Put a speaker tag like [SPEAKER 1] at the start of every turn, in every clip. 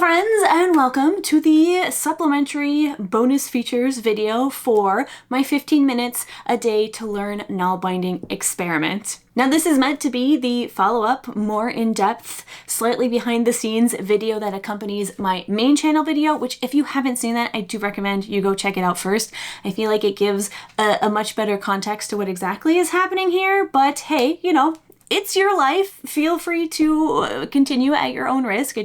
[SPEAKER 1] friends, and welcome to the supplementary bonus features video for my 15 minutes a day to learn Nalbinding experiment. Now this is meant to be the follow-up, more in-depth, slightly behind-the-scenes video that accompanies my main channel video, which if you haven't seen that, I do recommend you go check it out first. I feel like it gives a much better context to what exactly is happening here, but hey, you know, it's your life. Feel free to continue at your own risk.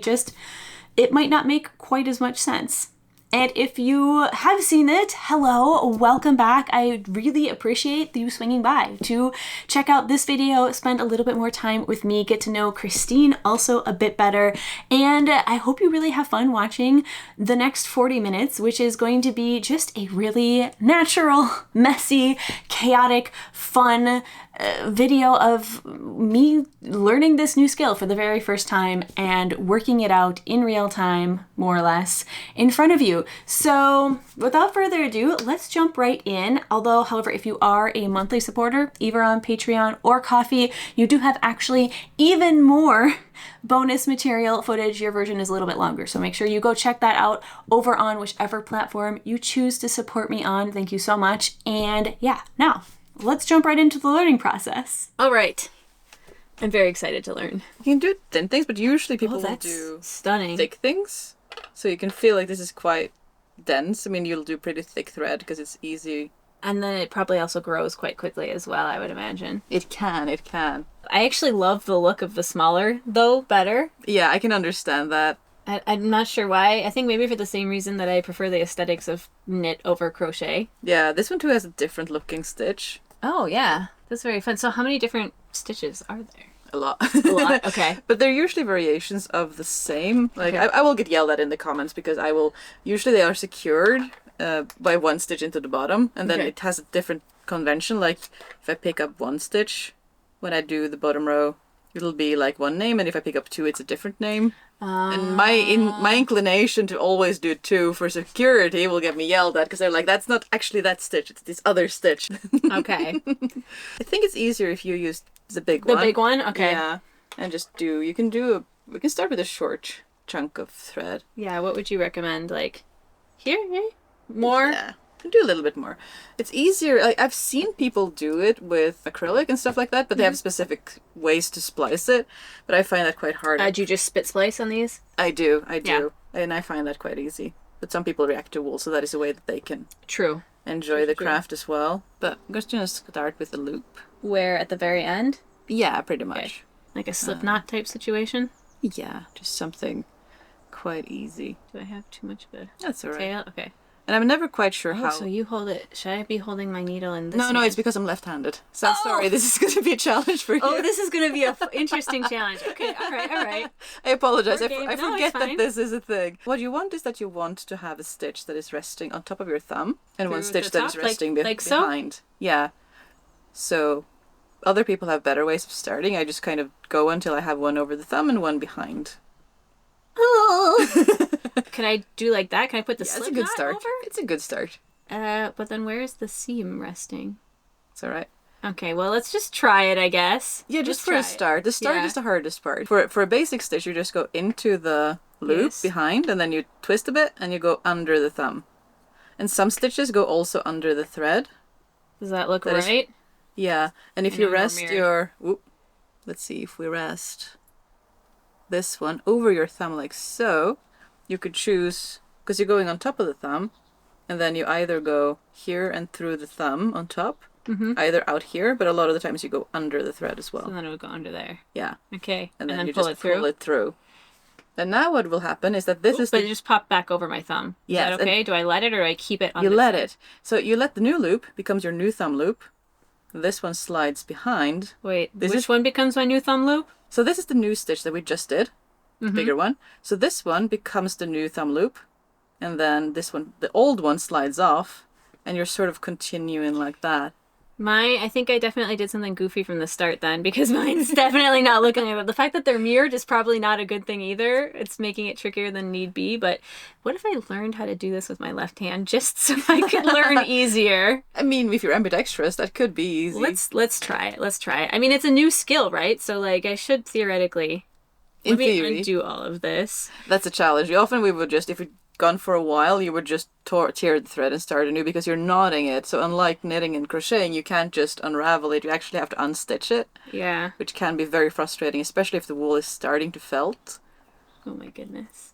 [SPEAKER 1] It might not make quite as much sense. And if you have seen it, hello, welcome back. I really appreciate you swinging by to check out this video, spend a little bit more time with me, get to know Christine also a bit better, and I hope you really have fun watching the next 40 minutes, which is going to be just a really natural, messy, chaotic, fun video of me learning this new skill for the very first time and working it out in real time, more or less, in front of you. So without further ado, let's jump right in. Although, however, if you are a monthly supporter, either on Patreon or Ko-fi, you do have actually even more bonus material footage. Your version is a little bit longer, so make sure you go check that out over on whichever platform you choose to support me on. Thank you so much. And yeah, now let's jump right into the learning process. All right. I'm very excited to learn.
[SPEAKER 2] You can do thin things, but usually people will do
[SPEAKER 1] stunning
[SPEAKER 2] thick things. So you can feel like this is quite dense. I mean, you'll do pretty thick thread because it's easy.
[SPEAKER 1] And then it probably also grows quite quickly as well, I would imagine.
[SPEAKER 2] It can.
[SPEAKER 1] I actually love the look of the smaller, though, better.
[SPEAKER 2] Yeah, I can understand that.
[SPEAKER 1] I'm not sure why. I think maybe for the same reason that I prefer the aesthetics of knit over crochet.
[SPEAKER 2] Yeah, this one too has a different looking stitch.
[SPEAKER 1] Oh, yeah. That's very fun. So how many different stitches are there?
[SPEAKER 2] A lot.
[SPEAKER 1] A lot, okay.
[SPEAKER 2] But they're usually variations of the same. Like,
[SPEAKER 1] okay.
[SPEAKER 2] I will get yelled at in the comments because usually they are secured by one stitch into the bottom, and then it has a different convention. Like, if I pick up one stitch, when I do the bottom row, it'll be like one name, and if I pick up two, it's a different name. And my inclination to always do two for security will get me yelled at because they're like, that's not actually that stitch, it's this other stitch.
[SPEAKER 1] Okay.
[SPEAKER 2] I think it's easier if you use the big one.
[SPEAKER 1] The big one? Okay.
[SPEAKER 2] Yeah. And just we can start with a short chunk of thread.
[SPEAKER 1] Yeah, what would you recommend? Like, here? More?
[SPEAKER 2] Yeah. Do a little bit more. It's easier. I've seen people do it with acrylic and stuff like that, but they have specific ways to splice it. But I find that quite hard.
[SPEAKER 1] Do you just spit splice on these?
[SPEAKER 2] I do.
[SPEAKER 1] Yeah.
[SPEAKER 2] And I find that quite easy. But some people react to wool, so that is a way that they can enjoy the craft as well. But I'm just going to start with the loop.
[SPEAKER 1] Where, at the very end?
[SPEAKER 2] Yeah, pretty much.
[SPEAKER 1] Okay. Like a slip knot type situation?
[SPEAKER 2] Yeah, just something quite easy.
[SPEAKER 1] Do I have too much of a
[SPEAKER 2] That's all right.
[SPEAKER 1] tail? Okay.
[SPEAKER 2] And I'm never quite sure how.
[SPEAKER 1] So you hold it. Should I be holding my needle in this
[SPEAKER 2] No,
[SPEAKER 1] hand?
[SPEAKER 2] it's because I'm left-handed. So I'm sorry, this is going to be a challenge for you.
[SPEAKER 1] Oh, this is going to be an interesting challenge. Okay, all right.
[SPEAKER 2] I apologize. I
[SPEAKER 1] No,
[SPEAKER 2] forget
[SPEAKER 1] it's
[SPEAKER 2] that
[SPEAKER 1] fine.
[SPEAKER 2] this is a thing. What you want is that you want to have a stitch that is resting on top of your thumb and one stitch that is resting
[SPEAKER 1] like so?
[SPEAKER 2] behind. Yeah. So other people have better ways of starting. I just kind of go until I have one over the thumb and one behind.
[SPEAKER 1] Oh. Can I do like that? Can I put the slip
[SPEAKER 2] it's a good
[SPEAKER 1] knot
[SPEAKER 2] start.
[SPEAKER 1] over?
[SPEAKER 2] It's a good start.
[SPEAKER 1] But then where is the seam resting?
[SPEAKER 2] It's all right.
[SPEAKER 1] Okay, well, let's just try it, I guess.
[SPEAKER 2] Yeah, just for a start. The start is the hardest part. For a basic stitch, you just go into the loop behind, and then you twist a bit, and you go under the thumb. And some stitches go also under the thread.
[SPEAKER 1] Does that look right?
[SPEAKER 2] Yeah, and if you rest let's see, if we rest this one over your thumb like so, you could choose, because you're going on top of the thumb, and then you either go here and through the thumb on top, either out here, but a lot of the times you go under the thread as well.
[SPEAKER 1] So then it would go under there.
[SPEAKER 2] Yeah.
[SPEAKER 1] Okay,
[SPEAKER 2] and then you
[SPEAKER 1] pull
[SPEAKER 2] just pull it through. And now what will happen is that
[SPEAKER 1] but it just popped back over my thumb.
[SPEAKER 2] Yes.
[SPEAKER 1] Is that okay? Do I let it or do I keep it on
[SPEAKER 2] You let it. So you let the new loop becomes your new thumb loop. This one slides behind.
[SPEAKER 1] Wait, which one becomes my new thumb loop?
[SPEAKER 2] So this is the new stitch that we just did. The bigger one. So this one becomes the new thumb loop. And then this one, the old one, slides off. And you're sort of continuing like that.
[SPEAKER 1] I think I definitely did something goofy from the start then, because mine's definitely not looking like that. The fact that they're mirrored is probably not a good thing either. It's making it trickier than need be. But what if I learned how to do this with my left hand just so I could learn easier?
[SPEAKER 2] I mean, if you're ambidextrous, that could be easy.
[SPEAKER 1] Let's try it. I mean, it's a new skill, right? So like I should theoretically Let me undo all of this.
[SPEAKER 2] That's a challenge. Often we would just, if we'd gone for a while, you would just tear the thread and start anew because you're knotting it. So unlike knitting and crocheting, you can't just unravel it. You actually have to unstitch it.
[SPEAKER 1] Yeah.
[SPEAKER 2] Which can be very frustrating, especially if the wool is starting to felt.
[SPEAKER 1] Oh my goodness.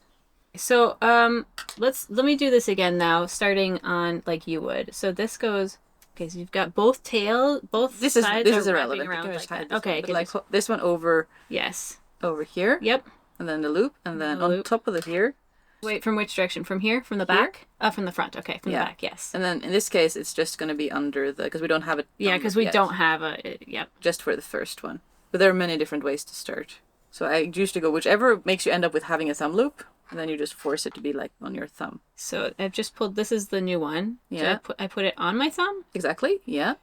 [SPEAKER 1] So let me do this again now, starting on like you would. So this goes. Okay, so you've got both sides. This is irrelevant.
[SPEAKER 2] Okay, like this one over.
[SPEAKER 1] Yes.
[SPEAKER 2] Over here.
[SPEAKER 1] Yep.
[SPEAKER 2] And then the loop, and then on top of it here.
[SPEAKER 1] Wait, from which direction? From here? From the back? From the front. Okay, from the back. Yes.
[SPEAKER 2] And then in this case, it's just going to be under because we don't have it.
[SPEAKER 1] Yeah, because we don't have a. Yep.
[SPEAKER 2] Just for the first one, but there are many different ways to start. So I usually go whichever makes you end up with having a thumb loop, and then you just force it to be like on your thumb.
[SPEAKER 1] So I've just pulled. This is the new one.
[SPEAKER 2] Yeah.
[SPEAKER 1] So I put it on my thumb.
[SPEAKER 2] Exactly. Yeah.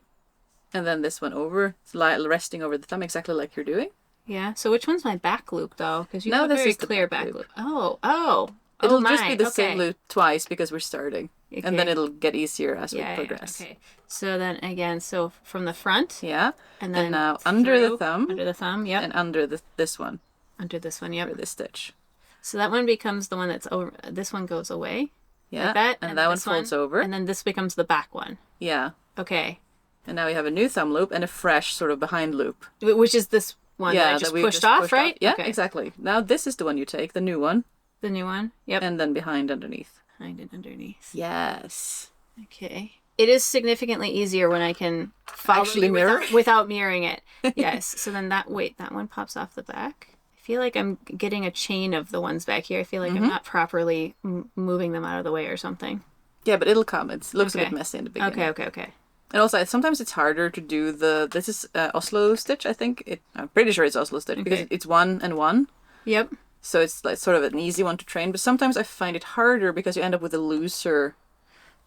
[SPEAKER 2] And then this one over, resting over the thumb, exactly like you're doing.
[SPEAKER 1] Yeah. So which one's my back loop though? Because you have a very clear back loop. Oh.
[SPEAKER 2] It'll just be the same loop twice because we're starting. Okay. And then it'll get easier as we progress.
[SPEAKER 1] Okay. So then again, so from the front.
[SPEAKER 2] Yeah.
[SPEAKER 1] And then
[SPEAKER 2] now under the thumb.
[SPEAKER 1] Under the thumb, yep.
[SPEAKER 2] And under this one.
[SPEAKER 1] Under this one, yep.
[SPEAKER 2] For this stitch.
[SPEAKER 1] So that one becomes the one that's over. This one goes away.
[SPEAKER 2] Yeah.
[SPEAKER 1] Like that.
[SPEAKER 2] And that one folds over.
[SPEAKER 1] And then this becomes the back one.
[SPEAKER 2] Yeah.
[SPEAKER 1] Okay.
[SPEAKER 2] And now we have a new thumb loop and a fresh sort of behind loop.
[SPEAKER 1] Which is this one that I just pushed off, right?
[SPEAKER 2] Yeah, okay. Exactly. Now this is the one you take, the new one.
[SPEAKER 1] The new one, yep.
[SPEAKER 2] And then behind underneath.
[SPEAKER 1] Behind and underneath.
[SPEAKER 2] Yes.
[SPEAKER 1] Okay. It is significantly easier when I can follow
[SPEAKER 2] actually mirror
[SPEAKER 1] without mirroring it. Yes. So then that one pops off the back. I feel like I'm getting a chain of the ones back here. I feel like I'm not properly moving them out of the way or something.
[SPEAKER 2] Yeah, but it'll come. It looks a bit messy in the beginning.
[SPEAKER 1] Okay.
[SPEAKER 2] And also, sometimes it's harder to do this is Oslo stitch, I think. I'm pretty sure it's Oslo stitch because it's 1 and 1.
[SPEAKER 1] Yep.
[SPEAKER 2] So it's like sort of an easy one to train, but sometimes I find it harder because you end up with a looser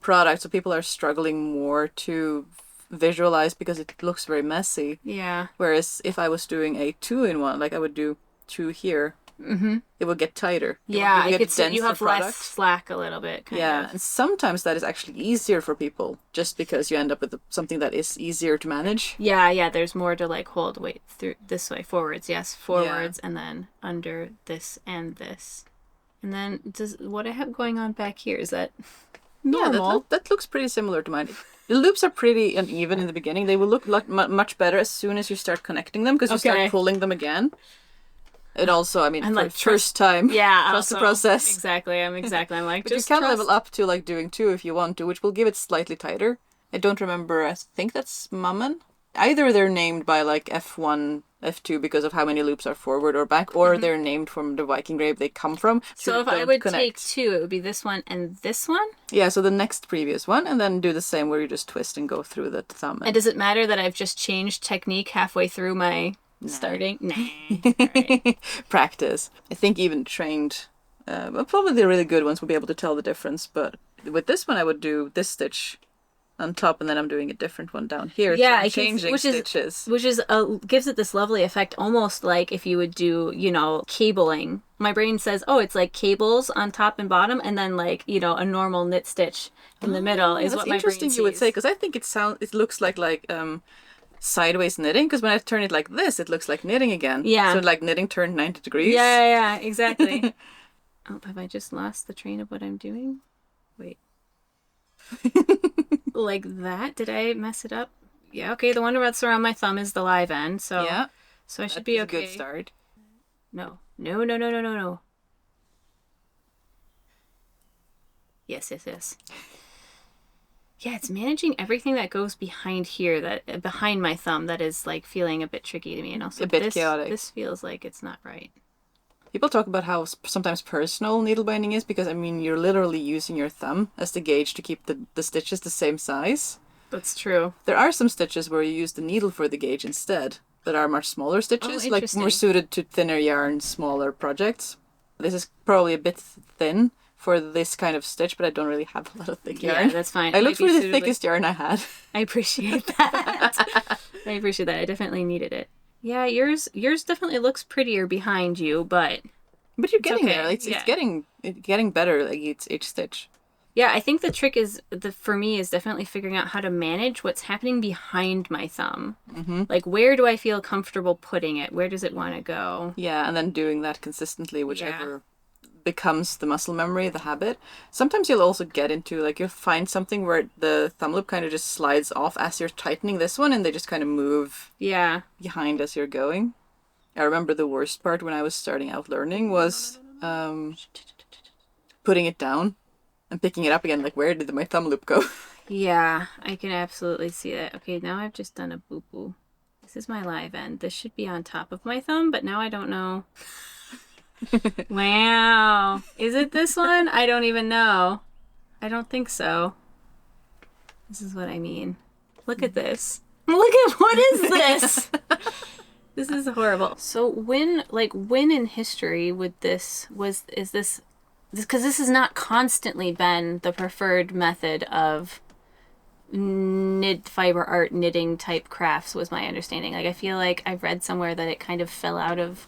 [SPEAKER 2] product, so people are struggling more to visualize because it looks very messy.
[SPEAKER 1] Yeah.
[SPEAKER 2] Whereas if I was doing a 2-in-1, like I would do 2 here, it would get tighter.
[SPEAKER 1] Yeah, you have less slack a little bit. Kind of.
[SPEAKER 2] And sometimes that is actually easier for people just because you end up with something that is easier to manage.
[SPEAKER 1] Yeah, there's more to like hold weight through this way, forwards, and then under this and this. And then what I have going on back here, is that normal?
[SPEAKER 2] Yeah, that looks pretty similar to mine. The loops are pretty uneven in the beginning. They will look much better as soon as you start connecting them because you start pulling them again. It also, I mean, for first time, trust the process.
[SPEAKER 1] Exactly. I'm like,
[SPEAKER 2] but you can level up to like doing 2 if you want to, which will give it slightly tighter. I don't remember. I think that's Mammen. Either they're named by like F1, F2 because of how many loops are forward or back, or they're named from the Viking grave they come from.
[SPEAKER 1] So if I would take 2, it would be this one and this one?
[SPEAKER 2] Yeah, so the next previous one, and then do the same where you just twist and go through the thumb.
[SPEAKER 1] And does it matter that I've just changed technique halfway through my starting? Right.
[SPEAKER 2] Practice. I think even trained, probably the really good ones will be able to tell the difference, but with this one I would do this stitch on top, and then I'm doing a different one down here.
[SPEAKER 1] Yeah,
[SPEAKER 2] so changing stitches.
[SPEAKER 1] Which is gives it this lovely effect, almost like if you would do, cabling. My brain says, oh, it's like cables on top and bottom, and then like, a normal knit stitch in the middle is what my brain sees. That's interesting
[SPEAKER 2] you would say, because I think it looks like sideways knitting, because when I turn it like this, it looks like knitting again. Yeah. So like knitting turned 90 degrees.
[SPEAKER 1] Yeah, exactly. Oh, have I just lost the train of what I'm doing? Wait. Like that? Did I mess it up? Yeah, okay. The one that's around my thumb is the live end, so I should be okay.
[SPEAKER 2] A good start.
[SPEAKER 1] No. Yes. Yeah, it's managing everything that goes behind here, behind my thumb, that is like feeling a bit tricky to me, and also
[SPEAKER 2] a bit chaotic.
[SPEAKER 1] This feels like it's not right.
[SPEAKER 2] People talk about how sometimes personal needle binding is because, you're literally using your thumb as the gauge to keep the stitches the same size.
[SPEAKER 1] That's true.
[SPEAKER 2] There are some stitches where you use the needle for the gauge instead that are much smaller stitches, like more suited to thinner yarn, smaller projects. This is probably a bit thin for this kind of stitch, but I don't really have a lot of thick yarn.
[SPEAKER 1] Yeah, that's fine.
[SPEAKER 2] I looked for the thickest yarn I had.
[SPEAKER 1] I appreciate that. I definitely needed it. Yeah, yours definitely looks prettier behind you, but
[SPEAKER 2] you're getting there. It's getting better like each stitch.
[SPEAKER 1] Yeah, I think the trick is for me is definitely figuring out how to manage what's happening behind my thumb.
[SPEAKER 2] Mm-hmm.
[SPEAKER 1] Like, where do I feel comfortable putting it? Where does it want to go?
[SPEAKER 2] Yeah, and then doing that consistently, whichever becomes the muscle memory, the habit. Sometimes you'll also get into, like, you'll find something where the thumb loop kind of just slides off as you're tightening this one, and they just kind of move behind as you're going. I remember the worst part when I was starting out learning was putting it down and picking it up again. Like, where did my thumb loop go?
[SPEAKER 1] Yeah, I can absolutely see that. Okay, now I've just done a boo-boo. This is my live end. This should be on top of my thumb, but now I don't know. Wow. Is it this one? I don't even know. I don't think so. This is what I mean. Look at this. Look at what is this? This is horrible. So when in history would this because this has not constantly been the preferred method of knit fiber art knitting type crafts was my understanding. Like I feel like I've read somewhere that it kind of fell out of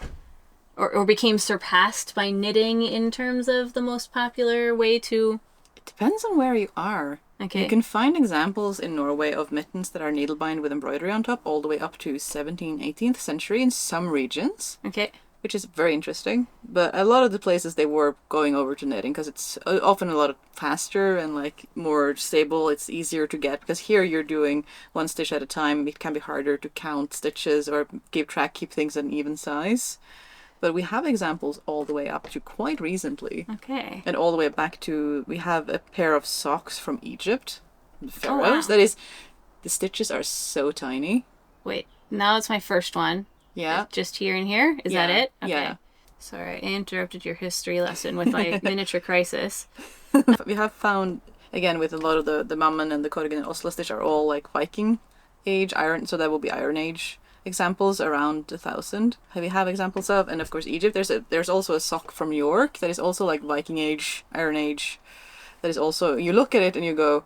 [SPEAKER 1] or became surpassed by knitting in terms of the most popular way to...
[SPEAKER 2] It depends on where you are.
[SPEAKER 1] Okay.
[SPEAKER 2] You can find examples in Norway of mittens that are needle-bound with embroidery on top all the way up to 17th, 18th century in some regions.
[SPEAKER 1] Okay.
[SPEAKER 2] Which is very interesting. But a lot of the places they were going over to knitting because it's often a lot faster and like more stable. It's easier to get because here you're doing one stitch at a time. It can be harder to count stitches or keep things an even size. But we have examples all the way up to quite recently.
[SPEAKER 1] Okay.
[SPEAKER 2] And all the way back to, we have a pair of socks from Egypt, the Pharaohs.
[SPEAKER 1] Oh, wow.
[SPEAKER 2] That is, the stitches are so tiny.
[SPEAKER 1] Wait, now it's my first one.
[SPEAKER 2] Yeah.
[SPEAKER 1] Just here and here? Is that it? Okay.
[SPEAKER 2] Yeah.
[SPEAKER 1] Sorry, I interrupted your history lesson with my miniature crisis.
[SPEAKER 2] We have found, again, with a lot of the Mammen and the Korgen and Oslo stitch are all like Viking age iron, so that will be Iron Age examples around 1000. We have examples of, and of course Egypt. There's also a sock from York that is also like Viking Age, Iron Age. That is also, you look at it and you go,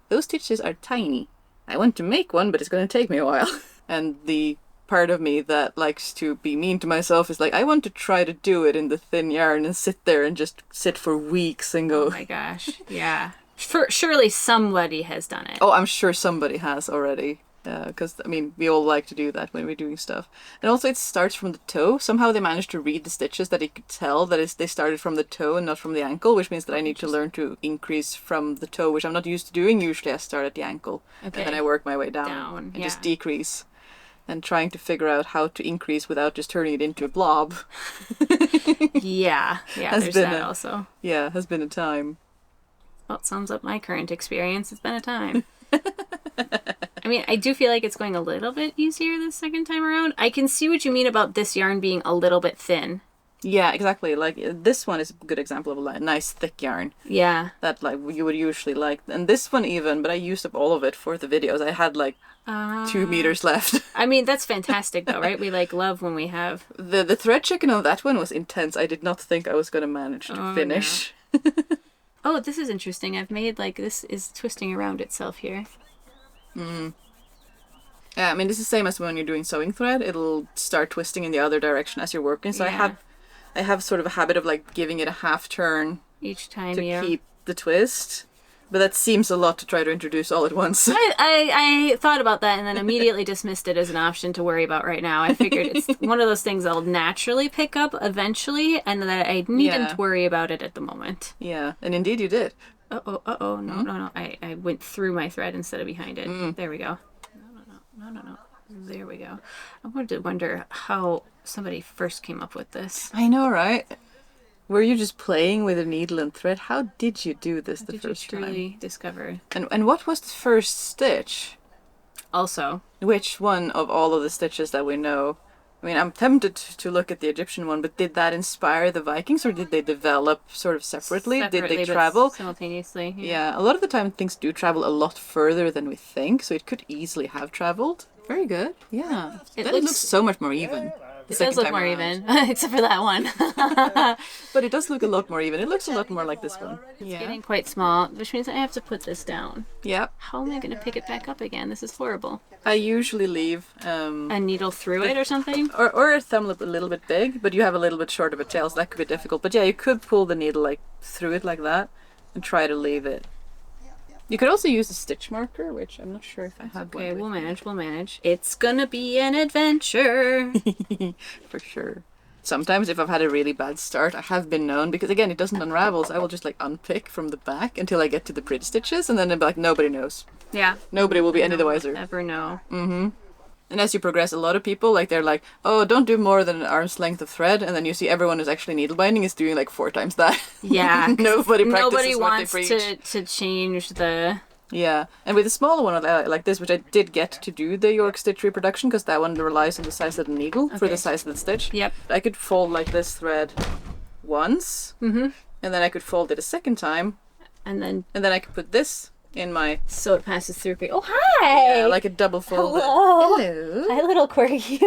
[SPEAKER 2] those stitches are tiny. I want to make one, but it's going to take me a while. And the part of me that likes to be mean to myself is like, I want to try to do it in the thin yarn and sit there and just sit for weeks and go,
[SPEAKER 1] oh my gosh, yeah. Surely somebody has done it.
[SPEAKER 2] Oh, I'm sure somebody has already. Because, I mean, we all like to do that when we're doing stuff. And also it starts from the toe. Somehow they managed to read the stitches that it could tell that they started from the toe and not from the ankle, which means that I need to learn to increase from the toe, which I'm not used to doing. Usually I start at the ankle,
[SPEAKER 1] okay.
[SPEAKER 2] And then I work my way down and just decrease. And trying to figure out how to increase without just turning it into a blob.
[SPEAKER 1] Yeah, there's that also.
[SPEAKER 2] Yeah, has been a time.
[SPEAKER 1] Well, it sums up my current experience. It's been a time. I mean, I do feel like it's going a little bit easier this second time around. I can see what you mean about this yarn being a little bit thin.
[SPEAKER 2] Yeah, exactly. Like, this one is a good example of a nice thick yarn.
[SPEAKER 1] Yeah.
[SPEAKER 2] That, like, you would usually like. And this one even, but I used up all of it for the videos. I had, like, 2 meters left.
[SPEAKER 1] I mean, that's fantastic, though, right? We, like, love when we have...
[SPEAKER 2] The thread checking on that one was intense. I did not think I was going to manage to finish.
[SPEAKER 1] No. Oh, this is interesting. I've made, like, this is twisting around itself here.
[SPEAKER 2] Mm. Yeah, I mean, this is the same as when you're doing sewing thread. It'll start twisting in the other direction as you're working. So I have sort of a habit of like giving it a half turn
[SPEAKER 1] each time
[SPEAKER 2] to keep the twist. But that seems a lot to try to introduce all at once.
[SPEAKER 1] I thought about that and then immediately dismissed it as an option to worry about right now. I figured it's one of those things I'll naturally pick up eventually and that I needn't worry about it at the moment.
[SPEAKER 2] Yeah, and indeed you did.
[SPEAKER 1] No. I went through my thread instead of behind it. There we go. No. There we go. I wanted to wonder how somebody first came up with this.
[SPEAKER 2] I know, right? Were you just playing with a needle and thread? How did you do this the first time?
[SPEAKER 1] Did you truly discover?
[SPEAKER 2] And what was the first stitch?
[SPEAKER 1] Also.
[SPEAKER 2] Which one of all of the stitches that we know? I mean, I'm tempted to look at the Egyptian one, but did that inspire the Vikings or did they develop sort of separately? Did they travel?
[SPEAKER 1] Simultaneously.
[SPEAKER 2] Yeah, a lot of the time things do travel a lot further than we think, so it could easily have traveled. Very good. Yeah. It looks so much more even.
[SPEAKER 1] It does look more even, except for that one.
[SPEAKER 2] But it does look a lot more even. It looks a lot more like this one.
[SPEAKER 1] It's getting quite small, which means I have to put this down.
[SPEAKER 2] Yeah.
[SPEAKER 1] How am I going to pick it back up again? This is horrible.
[SPEAKER 2] I usually leave
[SPEAKER 1] a needle through it or something?
[SPEAKER 2] Or a thumb loop a little bit big, but you have a little bit short of a tail, so that could be difficult. But yeah, you could pull the needle like through it like that. and try to leave it. You could also use a stitch marker, which I'm not sure if I have one.
[SPEAKER 1] Okay, we'll manage. It's gonna be an adventure.
[SPEAKER 2] For sure. Sometimes if I've had a really bad start, I have been known, because again, it doesn't unravel, so I will just like unpick from the back until I get to the bridge stitches, and then I'll be like, nobody knows.
[SPEAKER 1] Yeah.
[SPEAKER 2] Nobody will be any the wiser.
[SPEAKER 1] Ever know.
[SPEAKER 2] Mm-hmm. And as you progress, a lot of people, like, they're like, oh, don't do more than an arm's length of thread, and then you see everyone who's actually needle binding is doing like 4 times that.
[SPEAKER 1] Yeah.
[SPEAKER 2] Nobody practices what
[SPEAKER 1] wants
[SPEAKER 2] they preach.
[SPEAKER 1] to change the...
[SPEAKER 2] Yeah, and with a smaller one like this, which I did get to do the York stitch reproduction, because that one relies on the size of the needle for the size of the stitch.
[SPEAKER 1] Yep.
[SPEAKER 2] I could fold like this thread once, and then I could fold it a second time,
[SPEAKER 1] and then
[SPEAKER 2] I could put this in my...
[SPEAKER 1] So it passes through. Oh, hi!
[SPEAKER 2] Yeah, like a double fold.
[SPEAKER 1] Hello! Hi, little Quirky.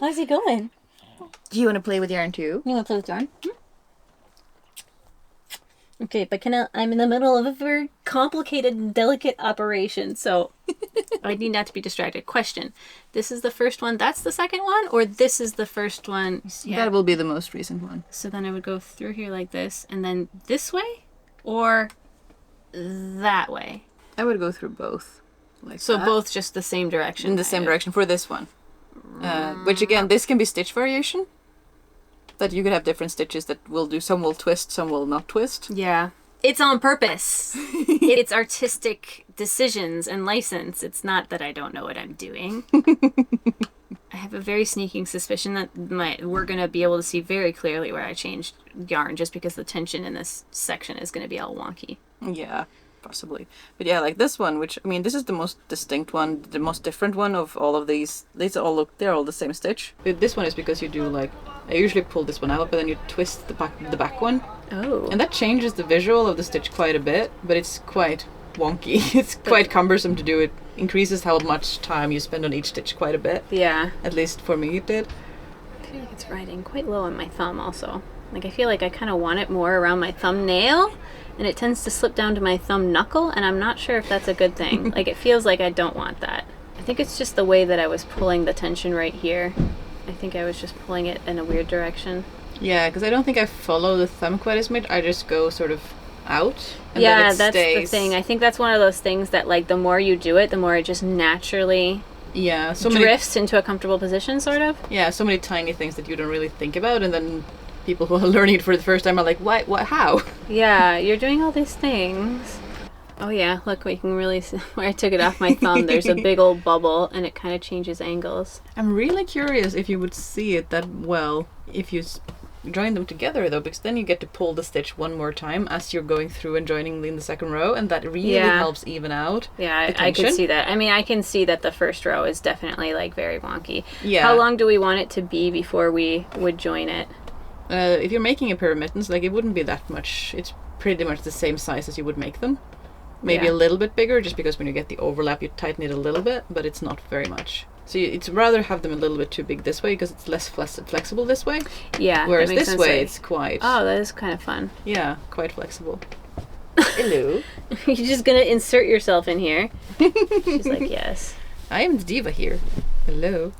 [SPEAKER 1] How's he going?
[SPEAKER 2] Do you want to play with yarn too?
[SPEAKER 1] You want to play with yarn? Okay, but I'm in the middle of a very complicated and delicate operation, so I need not to be distracted. Question. This is the first one, that's the second one? Or this is the first one?
[SPEAKER 2] Yeah. That will be the most recent one.
[SPEAKER 1] So then I would go through here like this, and then this way? Or that way?
[SPEAKER 2] I would go through both. Like
[SPEAKER 1] so
[SPEAKER 2] that.
[SPEAKER 1] Both just the same direction?
[SPEAKER 2] In the same direction for this one. Which again, this can be stitch variation. That you could have different stitches that will do, some will twist, some will not twist.
[SPEAKER 1] Yeah. It's on purpose. It's artistic decisions and license. It's not that I don't know what I'm doing. I have a very sneaking suspicion that we're going to be able to see very clearly where I changed yarn, just because the tension in this section is going to be all wonky.
[SPEAKER 2] Yeah, possibly. But yeah, like this one, which, I mean, this is the most distinct one, the most different one of all of these. These all look, they're all the same stitch. This one is because you do like, I usually pull this one out, but then you twist the back one.
[SPEAKER 1] Oh.
[SPEAKER 2] And that changes the visual of the stitch quite a bit, but it's quite wonky. It's quite cumbersome to do. It increases how much time you spend on each stitch quite a bit.
[SPEAKER 1] Yeah.
[SPEAKER 2] At least for me it did.
[SPEAKER 1] I feel like it's riding quite low on my thumb also. Like, I feel like I kind of want it more around my thumbnail, and it tends to slip down to my thumb knuckle, and I'm not sure if that's a good thing. Like, it feels like I don't want that. I think it's just the way that I was pulling the tension right here. I think I was just pulling it in a weird direction.
[SPEAKER 2] Yeah, because I don't think I follow the thumb quite as much. I just go sort of out. And
[SPEAKER 1] yeah,
[SPEAKER 2] then it
[SPEAKER 1] that's
[SPEAKER 2] stays.
[SPEAKER 1] the thing. I think that's one of those things that, like, the more you do it, the more it just naturally drifts into a comfortable position, sort of.
[SPEAKER 2] Yeah, so many tiny things that you don't really think about, and then people who are learning it for the first time are like, what, how?
[SPEAKER 1] Yeah, you're doing all these things. Oh yeah, look, we can really see where I took it off my thumb. There's a big old bubble, and it kind of changes angles.
[SPEAKER 2] I'm really curious if you would see it that well if you join them together, though, because then you get to pull the stitch one more time as you're going through and joining in the second row, and that really helps even out.
[SPEAKER 1] Yeah, I can see that. I mean, I can see that the first row is definitely, like, very wonky.
[SPEAKER 2] Yeah.
[SPEAKER 1] How long do we want it to be before we would join it?
[SPEAKER 2] If you're making a pyramidence, like, it wouldn't be that much. It's pretty much the same size as you would make them. Maybe a little bit bigger, just because when you get the overlap, you tighten it a little bit, but it's not very much. So it's rather have them a little bit too big this way, because it's less flexible this way.
[SPEAKER 1] Yeah.
[SPEAKER 2] Whereas this way, it's quite...
[SPEAKER 1] Oh, that is kind of fun.
[SPEAKER 2] Yeah, quite flexible. Hello.
[SPEAKER 1] You're just going to insert yourself in here. She's like, yes.
[SPEAKER 2] I am the diva here. Hello.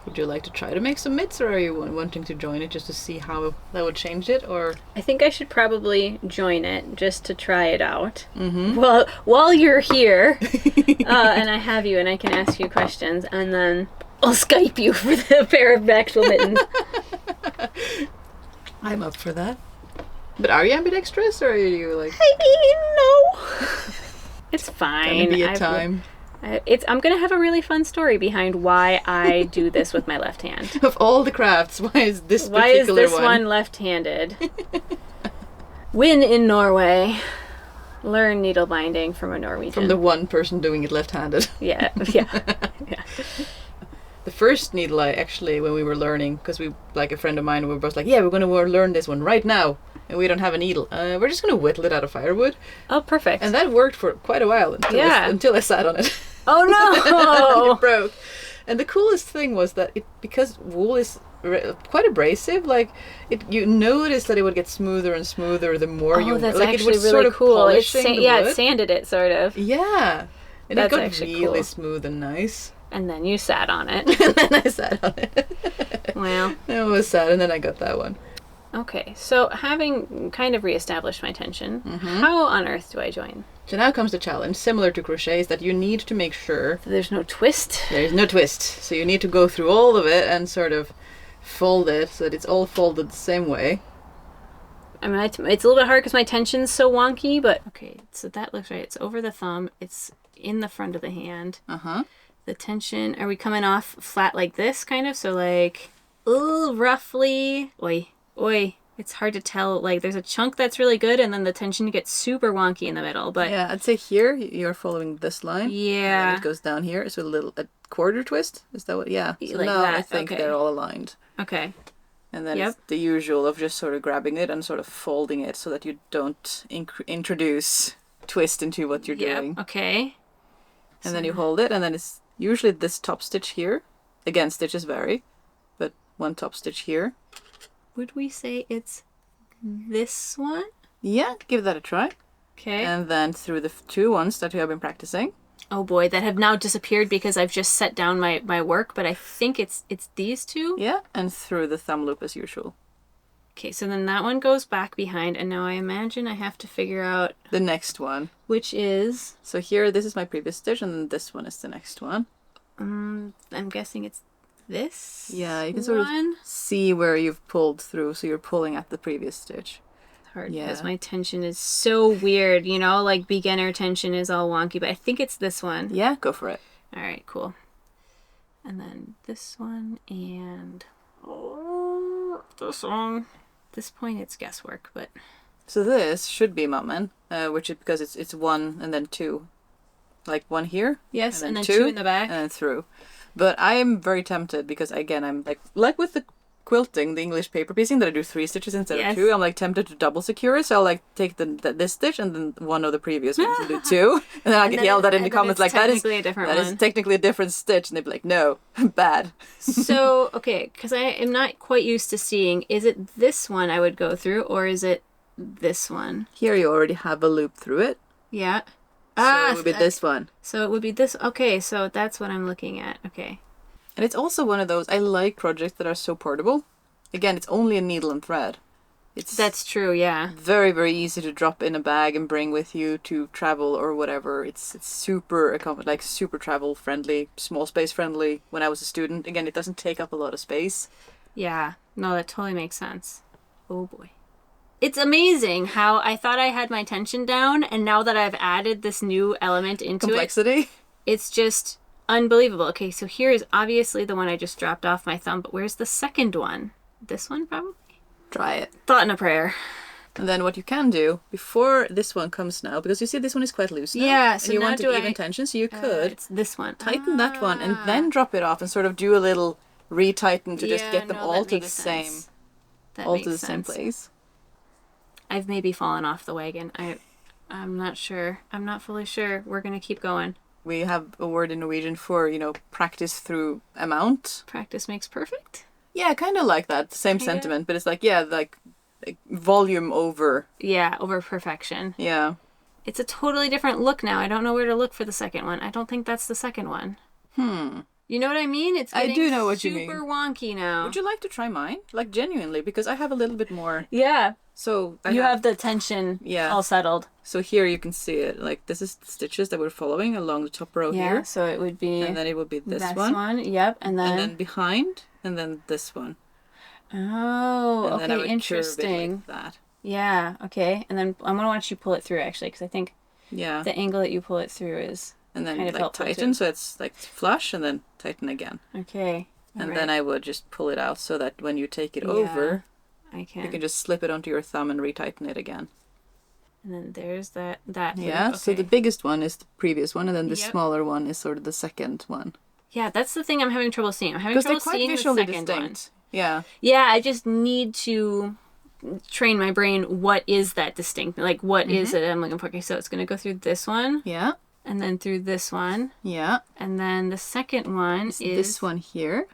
[SPEAKER 2] Would you like to try to make some mitts, or are you wanting to join it just to see how that would change it? Or
[SPEAKER 1] I think I should probably join it just to try it out. Mm-hmm. Well, while you're here, and I have you, and I can ask you questions, and then I'll Skype you for the pair of actual mittens.
[SPEAKER 2] I'm up for that. But are you ambidextrous, or are you like?
[SPEAKER 1] I mean, no. It's fine.
[SPEAKER 2] Gonna be a time.
[SPEAKER 1] I'm gonna have a really fun story behind why I do this with my left hand.
[SPEAKER 2] Of all the crafts, why is this particular
[SPEAKER 1] one left-handed? Win in Norway. Learn needle binding from a Norwegian.
[SPEAKER 2] From the one person doing it left-handed.
[SPEAKER 1] Yeah.
[SPEAKER 2] The first needle I actually, when we were learning, because we, like a friend of mine, we were both like, yeah, we're going to learn this one right now, and we don't have a needle. We're just going to whittle it out of firewood.
[SPEAKER 1] Oh, perfect.
[SPEAKER 2] And that worked for quite a while until I sat on it.
[SPEAKER 1] Oh no!
[SPEAKER 2] It broke. And the coolest thing was that because wool is quite abrasive, like you notice that it would get smoother and smoother the more you
[SPEAKER 1] that's
[SPEAKER 2] like.
[SPEAKER 1] Actually
[SPEAKER 2] it was
[SPEAKER 1] really
[SPEAKER 2] sort of
[SPEAKER 1] cool.
[SPEAKER 2] polishing the wood.
[SPEAKER 1] It sanded it sort of.
[SPEAKER 2] Yeah, and
[SPEAKER 1] that's
[SPEAKER 2] it got
[SPEAKER 1] actually
[SPEAKER 2] really
[SPEAKER 1] cool.
[SPEAKER 2] smooth and nice.
[SPEAKER 1] And then you sat on it.
[SPEAKER 2] And then I sat on it.
[SPEAKER 1] Wow.
[SPEAKER 2] It was sad, and then I got that one.
[SPEAKER 1] Okay, so having kind of reestablished my tension, how on earth do I join?
[SPEAKER 2] So now comes the challenge, similar to crochet, is that you need to make sure
[SPEAKER 1] So there's no twist?
[SPEAKER 2] there is no twist. So you need to go through all of it and sort of fold it so that it's all folded the same way.
[SPEAKER 1] I mean, it's a little bit hard because my tension's so wonky, but... Okay, so that looks right. It's over the thumb. It's in the front of the hand.
[SPEAKER 2] Uh-huh.
[SPEAKER 1] The tension, are we coming off flat like this, kind of? So, like, ooh, roughly... Oi. It's hard to tell. Like, there's a chunk that's really good, and then the tension gets super wonky in the middle, but...
[SPEAKER 2] Yeah, I'd say here you're following this line.
[SPEAKER 1] Yeah.
[SPEAKER 2] And it goes down here, so a quarter twist? Is that what... Yeah. So
[SPEAKER 1] Like
[SPEAKER 2] now
[SPEAKER 1] that,
[SPEAKER 2] I think
[SPEAKER 1] okay.
[SPEAKER 2] they're all aligned.
[SPEAKER 1] Okay.
[SPEAKER 2] And then
[SPEAKER 1] Yep.
[SPEAKER 2] it's the usual of just sort of grabbing it and sort of folding it so that you don't introduce twist into what you're doing.
[SPEAKER 1] Okay.
[SPEAKER 2] And then you hold it, and then it's usually this top stitch here. Again, stitches vary, but one top stitch here.
[SPEAKER 1] Would we say it's this one?
[SPEAKER 2] Yeah, give that a try.
[SPEAKER 1] Okay.
[SPEAKER 2] And then through the two ones that you have been practicing.
[SPEAKER 1] Oh boy, that have now disappeared because I've just set down my work, but I think it's these two.
[SPEAKER 2] Yeah, and through the thumb loop as usual.
[SPEAKER 1] Okay, so then that one goes back behind, and now I imagine I have to figure out
[SPEAKER 2] The next one.
[SPEAKER 1] which is...
[SPEAKER 2] So here, this is my previous stitch, and then this one is the next one.
[SPEAKER 1] I'm guessing it's this
[SPEAKER 2] Yeah, you can sort
[SPEAKER 1] one?
[SPEAKER 2] of see where you've pulled through, so you're pulling at the previous stitch.
[SPEAKER 1] Hard
[SPEAKER 2] Yeah.
[SPEAKER 1] because my tension is so weird, you know, like beginner tension is all wonky, but I think it's this one.
[SPEAKER 2] Yeah, go for it.
[SPEAKER 1] All right, cool. And then this one and this one. At this point, it's guesswork, but
[SPEAKER 2] So this should be Mummin, which is because it's one and then two. Like one here.
[SPEAKER 1] yes, and then
[SPEAKER 2] two
[SPEAKER 1] two in the back.
[SPEAKER 2] And then through. But I am very tempted because, again, I'm like with the quilting, the English paper piecing, that I do 3 stitches instead
[SPEAKER 1] Yes.
[SPEAKER 2] of 2. I'm like tempted to double secure it, so I'll like take this stitch and then one of the previous ones and do 2. And then I get yelled at in the comments like, that is
[SPEAKER 1] technically a different
[SPEAKER 2] that
[SPEAKER 1] one.
[SPEAKER 2] is technically a different stitch. And they'd be like, no, bad.
[SPEAKER 1] So, okay, because I am not quite used to seeing, is it this one I would go through, or is it this one?
[SPEAKER 2] Here you already have a loop through it.
[SPEAKER 1] Yeah.
[SPEAKER 2] So it would be this one.
[SPEAKER 1] So it would be this. Okay, so that's what I'm looking at. Okay.
[SPEAKER 2] And it's also one of those, I like projects that are so portable. Again, it's only a needle and thread.
[SPEAKER 1] That's true, yeah.
[SPEAKER 2] Very, very easy to drop in a bag and bring with you to travel or whatever. It's super super travel friendly, small space friendly. When I was a student, again, it doesn't take up a lot of space.
[SPEAKER 1] Yeah. No, that totally makes sense. Oh boy. It's amazing how I thought I had my tension down, and now that I've added this new element into
[SPEAKER 2] Complexity.
[SPEAKER 1] it's just unbelievable. Okay, so here is obviously the one I just dropped off my thumb, but where's the second one? This one, probably?
[SPEAKER 2] Try it.
[SPEAKER 1] Thought and a prayer.
[SPEAKER 2] And then what you can do before this one comes now, because you see this one is quite loose now.
[SPEAKER 1] Yeah, so
[SPEAKER 2] and you
[SPEAKER 1] now
[SPEAKER 2] want
[SPEAKER 1] do
[SPEAKER 2] an even
[SPEAKER 1] I-
[SPEAKER 2] tension, so you could
[SPEAKER 1] It's this one.
[SPEAKER 2] tighten that one and then drop it off and sort of do a little retighten to just
[SPEAKER 1] Yeah,
[SPEAKER 2] get them
[SPEAKER 1] no,
[SPEAKER 2] all
[SPEAKER 1] that
[SPEAKER 2] to the
[SPEAKER 1] makes
[SPEAKER 2] same,
[SPEAKER 1] sense. That
[SPEAKER 2] all
[SPEAKER 1] makes
[SPEAKER 2] to the same
[SPEAKER 1] sense.
[SPEAKER 2] place.
[SPEAKER 1] I've maybe fallen off the wagon. I'm not sure. I'm not fully sure. We're gonna keep going.
[SPEAKER 2] We have a word in Norwegian for, practice through amount.
[SPEAKER 1] Practice makes perfect.
[SPEAKER 2] Yeah, kind of like that. Same
[SPEAKER 1] Kinda.
[SPEAKER 2] sentiment, but it's like, yeah, like volume over.
[SPEAKER 1] Yeah, over perfection.
[SPEAKER 2] Yeah.
[SPEAKER 1] It's a totally different look now. I don't know where to look for the second one. I don't think that's the second one. You know what I mean? It's
[SPEAKER 2] I
[SPEAKER 1] getting
[SPEAKER 2] do know what you mean.
[SPEAKER 1] super wonky now.
[SPEAKER 2] Would you like to try mine? Like, genuinely, because I have a little bit more.
[SPEAKER 1] Yeah.
[SPEAKER 2] So
[SPEAKER 1] You have the tension
[SPEAKER 2] Yeah.
[SPEAKER 1] all settled.
[SPEAKER 2] So here you can see it. Like, this is the stitches that we're following along the top row
[SPEAKER 1] Yeah,
[SPEAKER 2] here.
[SPEAKER 1] so it would be
[SPEAKER 2] And then it would be this
[SPEAKER 1] this
[SPEAKER 2] one.
[SPEAKER 1] Yep, and then,
[SPEAKER 2] And then behind. And then this one.
[SPEAKER 1] oh,
[SPEAKER 2] And then I
[SPEAKER 1] okay,
[SPEAKER 2] would
[SPEAKER 1] interesting.
[SPEAKER 2] curve it like that.
[SPEAKER 1] Yeah, okay. And then I'm gonna want you to pull it through actually, because I think
[SPEAKER 2] Yeah.
[SPEAKER 1] the angle that you pull it through is
[SPEAKER 2] And then
[SPEAKER 1] kind of
[SPEAKER 2] like
[SPEAKER 1] helpful
[SPEAKER 2] tighten,
[SPEAKER 1] too.
[SPEAKER 2] so it's like flush, and then tighten again.
[SPEAKER 1] okay.
[SPEAKER 2] And then I would just pull it out so that when you take it over,
[SPEAKER 1] I
[SPEAKER 2] you
[SPEAKER 1] can.
[SPEAKER 2] can just slip it onto your thumb and retighten it again.
[SPEAKER 1] And then there's that.
[SPEAKER 2] Yeah,
[SPEAKER 1] loop.
[SPEAKER 2] so the
[SPEAKER 1] Okay.
[SPEAKER 2] biggest one is the previous one, and then the
[SPEAKER 1] Yep.
[SPEAKER 2] smaller one is sort of the second one.
[SPEAKER 1] Yeah, that's the thing I'm having trouble seeing. I'm having
[SPEAKER 2] Because they're
[SPEAKER 1] trouble
[SPEAKER 2] quite
[SPEAKER 1] seeing the
[SPEAKER 2] visually
[SPEAKER 1] second
[SPEAKER 2] distinct.
[SPEAKER 1] one.
[SPEAKER 2] Yeah.
[SPEAKER 1] Yeah, I just need to train my brain. What is that distinct? Like, what is it I'm looking for? Okay, so it's going to go through this one,
[SPEAKER 2] Yeah.
[SPEAKER 1] and then through this one,
[SPEAKER 2] Yeah.
[SPEAKER 1] and then the second one is
[SPEAKER 2] This one here.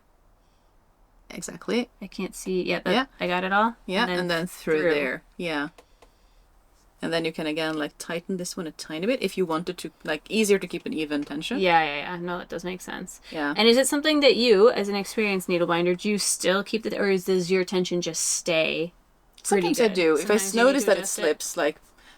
[SPEAKER 2] Exactly.
[SPEAKER 1] I can't see. Yeah,
[SPEAKER 2] Yeah.
[SPEAKER 1] I got it all.
[SPEAKER 2] Yeah, and then through there. Yeah. And then you can again like tighten this one a tiny bit if you wanted to, like easier to keep an even tension.
[SPEAKER 1] Yeah. No, that does make sense.
[SPEAKER 2] Yeah.
[SPEAKER 1] And is it something that you, as an experienced needlebinder, do you still keep the, or does your tension just stay?
[SPEAKER 2] Sometimes I do. If I
[SPEAKER 1] Sometimes you need
[SPEAKER 2] notice
[SPEAKER 1] to
[SPEAKER 2] that it
[SPEAKER 1] adjust
[SPEAKER 2] slips, like,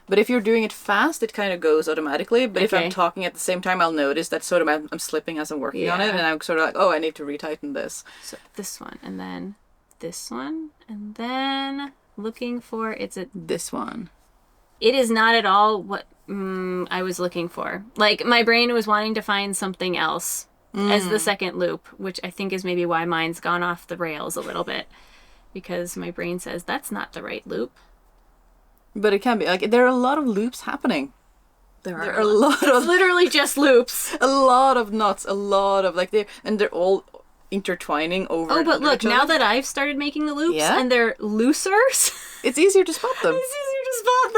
[SPEAKER 2] but if you're doing it fast, it kind of goes automatically. But if
[SPEAKER 1] Okay.
[SPEAKER 2] I'm talking at the same time, I'll notice that sort of I'm slipping as I'm working on it,
[SPEAKER 1] Yeah.
[SPEAKER 2] and I'm sort of like, oh, I need to retighten this.
[SPEAKER 1] So this one, and then this one, and then looking for
[SPEAKER 2] This one.
[SPEAKER 1] it is not at all what I was looking for. Like, my brain was wanting to find something else as the second loop, which I think is maybe why mine's gone off the rails a little bit, because my brain says that's not the right loop.
[SPEAKER 2] But it can be like there are a lot of loops happening.
[SPEAKER 1] There
[SPEAKER 2] There are a lot
[SPEAKER 1] It's
[SPEAKER 2] of
[SPEAKER 1] literally just loops.
[SPEAKER 2] a lot of knots, a lot of like they're all intertwining over.
[SPEAKER 1] Oh,
[SPEAKER 2] and
[SPEAKER 1] but
[SPEAKER 2] under
[SPEAKER 1] look,
[SPEAKER 2] each
[SPEAKER 1] now
[SPEAKER 2] other.
[SPEAKER 1] that I've started making the loops
[SPEAKER 2] Yeah?
[SPEAKER 1] and they're looser, it's
[SPEAKER 2] It's easier to spot them.
[SPEAKER 1] easier to spot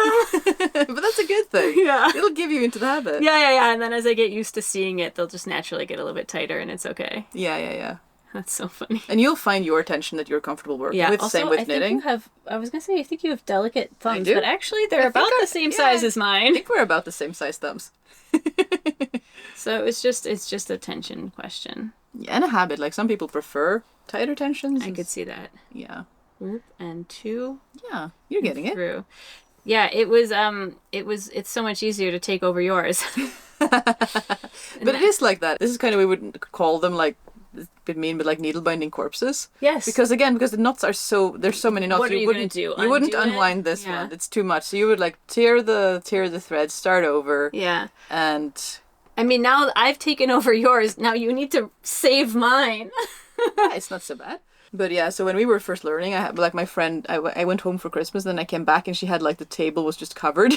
[SPEAKER 1] them.
[SPEAKER 2] But that's a good thing.
[SPEAKER 1] Yeah.
[SPEAKER 2] It'll give you into the habit.
[SPEAKER 1] Yeah. And then as I get used to seeing it, they'll just naturally get a little bit tighter, and it's okay.
[SPEAKER 2] Yeah.
[SPEAKER 1] That's so funny.
[SPEAKER 2] And you'll find your tension that you're comfortable working
[SPEAKER 1] Yeah.
[SPEAKER 2] with.
[SPEAKER 1] Also,
[SPEAKER 2] Same with
[SPEAKER 1] I think
[SPEAKER 2] knitting.
[SPEAKER 1] I was gonna say, I think you have delicate thumbs,
[SPEAKER 2] do.
[SPEAKER 1] but actually they're
[SPEAKER 2] I think
[SPEAKER 1] about the same
[SPEAKER 2] yeah.
[SPEAKER 1] size as
[SPEAKER 2] I
[SPEAKER 1] mine.
[SPEAKER 2] think we're about the same size thumbs.
[SPEAKER 1] So it's just a tension question.
[SPEAKER 2] Yeah, and a habit. Like some people prefer tighter tensions.
[SPEAKER 1] I could see that.
[SPEAKER 2] Yeah.
[SPEAKER 1] Whoop, and two
[SPEAKER 2] Yeah. You're getting it.
[SPEAKER 1] through. Yeah, it's so much easier to take over yours.
[SPEAKER 2] But it is like that. This is kind of, we wouldn't call them like, a bit mean, but like needle binding corpses.
[SPEAKER 1] Yes.
[SPEAKER 2] Because the knots are there's so many knots.
[SPEAKER 1] What are you gonna
[SPEAKER 2] wouldn't
[SPEAKER 1] do?
[SPEAKER 2] You wouldn't
[SPEAKER 1] Undo it?
[SPEAKER 2] unwind this
[SPEAKER 1] Yeah.
[SPEAKER 2] one. It's too much. So you would like tear the thread, start over.
[SPEAKER 1] Yeah.
[SPEAKER 2] And
[SPEAKER 1] I mean, now that I've taken over yours, now you need to save mine.
[SPEAKER 2] yeah, it's not so bad. But yeah, so when we were first learning, I had like my friend. I went home for Christmas, then I came back and she had like the table was just covered.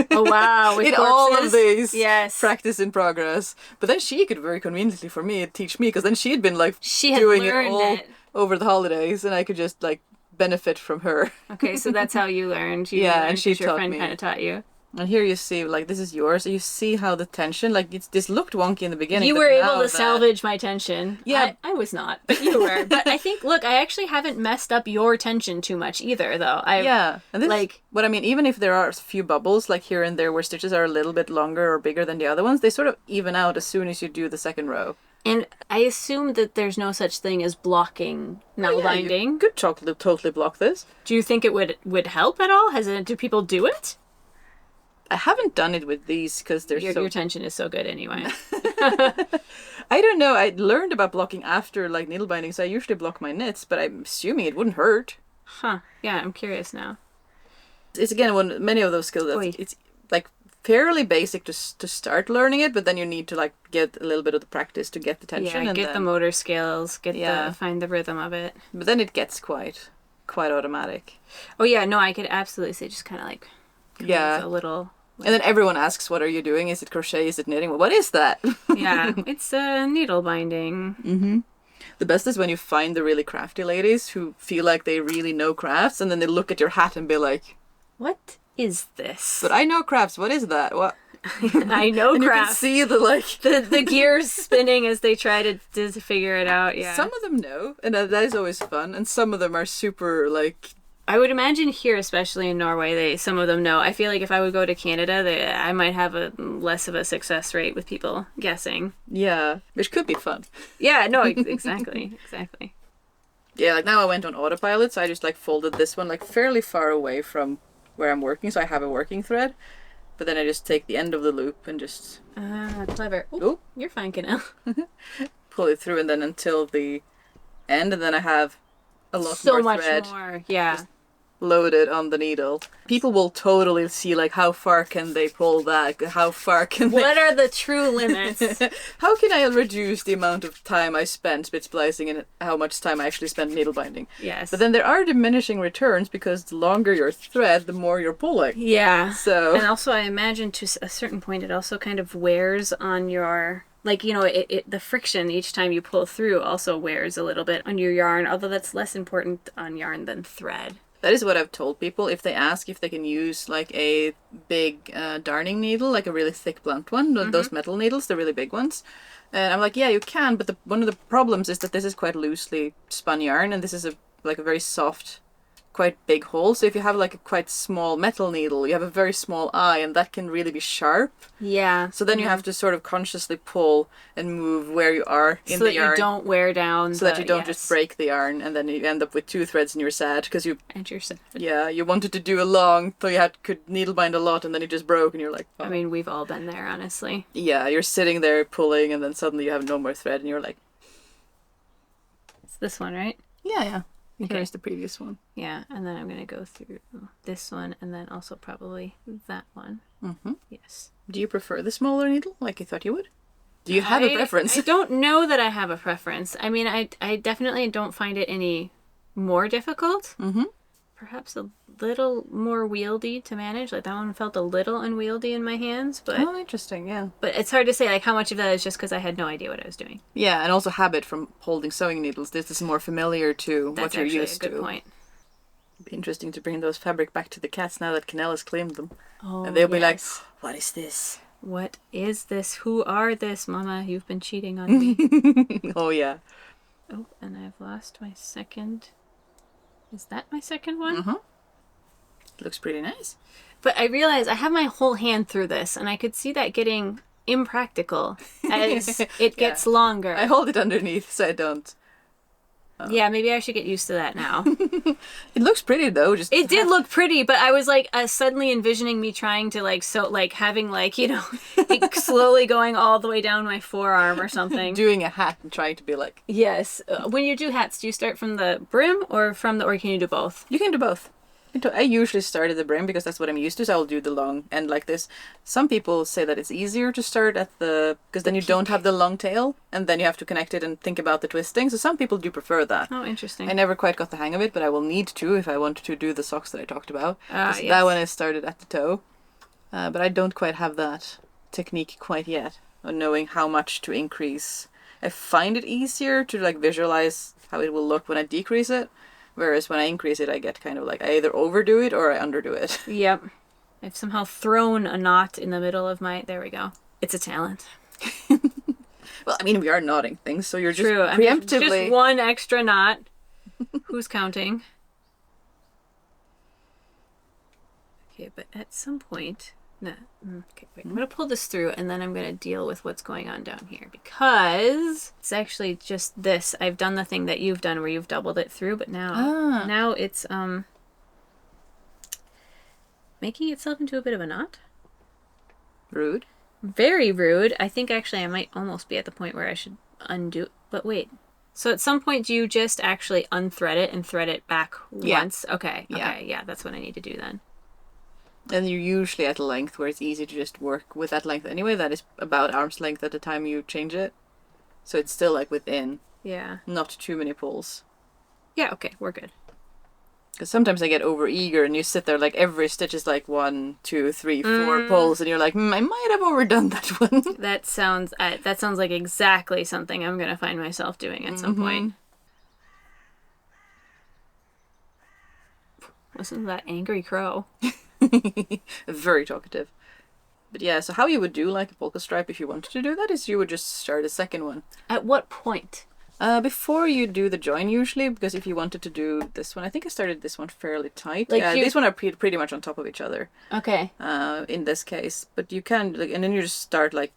[SPEAKER 1] Oh wow! With
[SPEAKER 2] in all of
[SPEAKER 1] corpses?
[SPEAKER 2] these
[SPEAKER 1] Yes.
[SPEAKER 2] practice in progress. But then she could very conveniently for me teach me, because then she had been like
[SPEAKER 1] She had
[SPEAKER 2] doing it
[SPEAKER 1] learned
[SPEAKER 2] all
[SPEAKER 1] it.
[SPEAKER 2] over the holidays, and I could just like benefit from her.
[SPEAKER 1] Okay, so that's how you learned. You
[SPEAKER 2] Yeah,
[SPEAKER 1] learned
[SPEAKER 2] and she
[SPEAKER 1] 'cause your
[SPEAKER 2] taught
[SPEAKER 1] friend
[SPEAKER 2] me.
[SPEAKER 1] kind of taught you.
[SPEAKER 2] And here you see, like, this is yours. You see how the tension, like, this looked wonky in the beginning.
[SPEAKER 1] You
[SPEAKER 2] but
[SPEAKER 1] were able
[SPEAKER 2] now
[SPEAKER 1] to
[SPEAKER 2] that-
[SPEAKER 1] salvage my tension.
[SPEAKER 2] Yeah.
[SPEAKER 1] I was not, but you were. But I think, look, I actually haven't messed up your tension too much either, though.
[SPEAKER 2] Yeah, and this
[SPEAKER 1] like-
[SPEAKER 2] what I mean. Even if there are a few bubbles, like here and there, where stitches are a little bit longer or bigger than the other ones, they sort of even out as soon as you do the second row.
[SPEAKER 1] And I assume that there's no such thing as blocking knot
[SPEAKER 2] Yeah,
[SPEAKER 1] binding.
[SPEAKER 2] you could totally block this.
[SPEAKER 1] Do you think it would help at all? Do people do it?
[SPEAKER 2] I haven't done it with these because they're
[SPEAKER 1] Your,
[SPEAKER 2] so.
[SPEAKER 1] your tension is so good anyway.
[SPEAKER 2] I don't know. I learned about blocking after like needle binding, so I usually block my knits, but I'm assuming it wouldn't hurt.
[SPEAKER 1] Huh. Yeah, I'm curious now.
[SPEAKER 2] It's again many of those skills.
[SPEAKER 1] Oy.
[SPEAKER 2] It's like fairly basic to start learning it, but then you need to like get a little bit of the practice to get the tension.
[SPEAKER 1] Yeah,
[SPEAKER 2] and
[SPEAKER 1] get
[SPEAKER 2] then,
[SPEAKER 1] the motor skills,
[SPEAKER 2] Yeah.
[SPEAKER 1] find the rhythm of it.
[SPEAKER 2] But then it gets quite automatic.
[SPEAKER 1] Oh yeah, no, I could absolutely say just kind of like
[SPEAKER 2] Yeah.
[SPEAKER 1] a little.
[SPEAKER 2] And then everyone asks, "What are you doing? Is it crochet? Is it knitting? Well, what is that?"
[SPEAKER 1] Yeah, it's needle binding.
[SPEAKER 2] The best is when you find the really crafty ladies who feel like they really know crafts, and then they look at your hat and be like,
[SPEAKER 1] What is this?
[SPEAKER 2] "But I know crafts. What is that? What?"
[SPEAKER 1] I know
[SPEAKER 2] And you can
[SPEAKER 1] craft.
[SPEAKER 2] see the like.
[SPEAKER 1] The gears spinning as they try to figure it out. Yeah.
[SPEAKER 2] Some of them know, and that is always fun. And some of them are super like.
[SPEAKER 1] I would imagine here, especially in Norway, some of them know. I feel like if I would go to Canada, I might have a less of a success rate with people guessing.
[SPEAKER 2] Yeah, which could be fun.
[SPEAKER 1] Yeah, no, exactly.
[SPEAKER 2] Yeah, like now I went on autopilot, so I just like folded this one like fairly far away from where I'm working, so I have a working thread. But then I just take the end of the loop and just
[SPEAKER 1] Clever.
[SPEAKER 2] Ooh.
[SPEAKER 1] Ooh, you're fine, Canal.
[SPEAKER 2] pull it through, and then until the end, and then I have a lot
[SPEAKER 1] So
[SPEAKER 2] more
[SPEAKER 1] much
[SPEAKER 2] thread
[SPEAKER 1] more. Yeah.
[SPEAKER 2] loaded on the needle. People will totally see like how far can they pull that? How far can
[SPEAKER 1] What are the true limits?
[SPEAKER 2] they? How can I reduce the amount of time I spend bit splicing and how much time I actually spend needle binding?
[SPEAKER 1] Yes.
[SPEAKER 2] But then there are diminishing returns because the longer your thread, the more you're pulling.
[SPEAKER 1] Yeah.
[SPEAKER 2] So
[SPEAKER 1] And also, I imagine to a certain point, it also kind of wears on your, like, you know, the friction each time you pull through also wears a little bit on your yarn, although that's less important on yarn than thread.
[SPEAKER 2] that is what I've told people. If they ask if they can use like a big darning needle, like a really thick blunt one, those metal needles, the really big ones. And I'm like, yeah, you can, but one of the problems is that this is quite loosely spun yarn, and this is a very soft quite big holes. So if you have like a quite small metal needle, you have a very small eye, and that can really be sharp.
[SPEAKER 1] Yeah.
[SPEAKER 2] So then you have to sort of consciously pull and move where you are in
[SPEAKER 1] so
[SPEAKER 2] the
[SPEAKER 1] that
[SPEAKER 2] yarn.
[SPEAKER 1] you don't wear down.
[SPEAKER 2] So that you don't just break the yarn, and then you end up with 2 threads and you're sad because you.
[SPEAKER 1] And you're sad.
[SPEAKER 2] Yeah, you wanted to do a long, so you could needle bind a lot, and then it just broke, and you're like. Oh.
[SPEAKER 1] I mean, we've all been there, honestly.
[SPEAKER 2] Yeah, you're sitting there pulling, and then suddenly you have no more thread, and you're like.
[SPEAKER 1] It's this one, right?
[SPEAKER 2] Yeah. Here's the previous one.
[SPEAKER 1] Yeah, and then I'm going to go through this one and then also probably that one.
[SPEAKER 2] Mm-hmm.
[SPEAKER 1] Yes.
[SPEAKER 2] Do you prefer the smaller needle like you thought you would? Do you have a preference?
[SPEAKER 1] I don't know that I have a preference. I mean, I definitely don't find it any more difficult.
[SPEAKER 2] Mm-hmm.
[SPEAKER 1] Perhaps a little more wieldy to manage. Like that one felt a little unwieldy in my hands, but
[SPEAKER 2] oh, interesting, yeah.
[SPEAKER 1] But it's hard to say like how much of that is just because I had no idea what I was doing.
[SPEAKER 2] Yeah, and also habit from holding sewing needles. This is more familiar to what you're used to.
[SPEAKER 1] That's actually a good point.
[SPEAKER 2] It'd be interesting to bring those fabric back to the cats now that Canel has claimed them.
[SPEAKER 1] Oh,
[SPEAKER 2] and they'll be like, what is this?
[SPEAKER 1] What is this? Who are this, Mama? You've been cheating on me.
[SPEAKER 2] Oh, yeah.
[SPEAKER 1] Oh, and I've lost my second. Is that my second one?
[SPEAKER 2] Mm-hmm. Looks pretty nice.
[SPEAKER 1] But I realized I have my whole hand through this, and I could see that getting impractical as it gets longer.
[SPEAKER 2] I hold it underneath so I don't.
[SPEAKER 1] Yeah, maybe I should get used to that now.
[SPEAKER 2] It looks pretty though.
[SPEAKER 1] It did look pretty, but I was like suddenly envisioning me trying to having like slowly going all the way down my forearm or something.
[SPEAKER 2] Doing a hat and trying to be like.
[SPEAKER 1] Yes. When you do hats, do you start from the brim or can you do both?
[SPEAKER 2] You can do both. I usually start at the brim because that's what I'm used to, so I'll do the long end like this. Some people say that it's easier to start at because then you don't have the long tail, and then you have to connect it and think about the twisting. So some people do prefer that.
[SPEAKER 1] Oh, interesting.
[SPEAKER 2] I never quite got the hang of it, but I will need to if I want to do the socks that I talked about.
[SPEAKER 1] Yes.
[SPEAKER 2] That one is started at the toe. But I don't quite have that technique quite yet, on knowing how much to increase. I find it easier to like visualize how it will look when I decrease it. Whereas when I increase it, I get kind of like I either overdo it or I underdo it.
[SPEAKER 1] Yep. I've somehow thrown a knot in the middle of my... There we go. It's a talent.
[SPEAKER 2] Well, I mean, we are knotting things, so you're just
[SPEAKER 1] True.
[SPEAKER 2] preemptively...
[SPEAKER 1] Just one extra knot. Who's counting? Okay, but at some point... No. Okay, wait. I'm going to pull this through, and then I'm going to deal with what's going on down here. Because it's actually just this. I've done the thing that you've done where you've doubled it through, but now it's making itself into a bit of a knot.
[SPEAKER 2] Rude.
[SPEAKER 1] Very rude. I think actually I might almost be at the point where I should undo... But wait. So at some point, do you just actually unthread it and thread it back once? Okay.
[SPEAKER 2] Yeah.
[SPEAKER 1] Okay, yeah, that's what I need to do then.
[SPEAKER 2] And you're usually at a length where it's easy to just work with that length anyway. That is about arm's length at the time you change it. So it's still like within.
[SPEAKER 1] Yeah.
[SPEAKER 2] Not too many pulls.
[SPEAKER 1] Yeah, okay, we're good.
[SPEAKER 2] Because sometimes I get over eager and you sit there like every stitch is like 1, 2, 3, 4 pulls and you're like, I might have overdone that one.
[SPEAKER 1] That sounds like exactly something I'm going to find myself doing at some point. Listen to that angry crow.
[SPEAKER 2] Very talkative. But yeah, so how you would do like a polka stripe if you wanted to do that is you would just start a second one.
[SPEAKER 1] At what point?
[SPEAKER 2] Before you do the join usually, because if you wanted to do this one, I think I started this one fairly tight.
[SPEAKER 1] Like
[SPEAKER 2] these one are pretty much on top of each other.
[SPEAKER 1] Okay.
[SPEAKER 2] In this case, but you can and then you just start like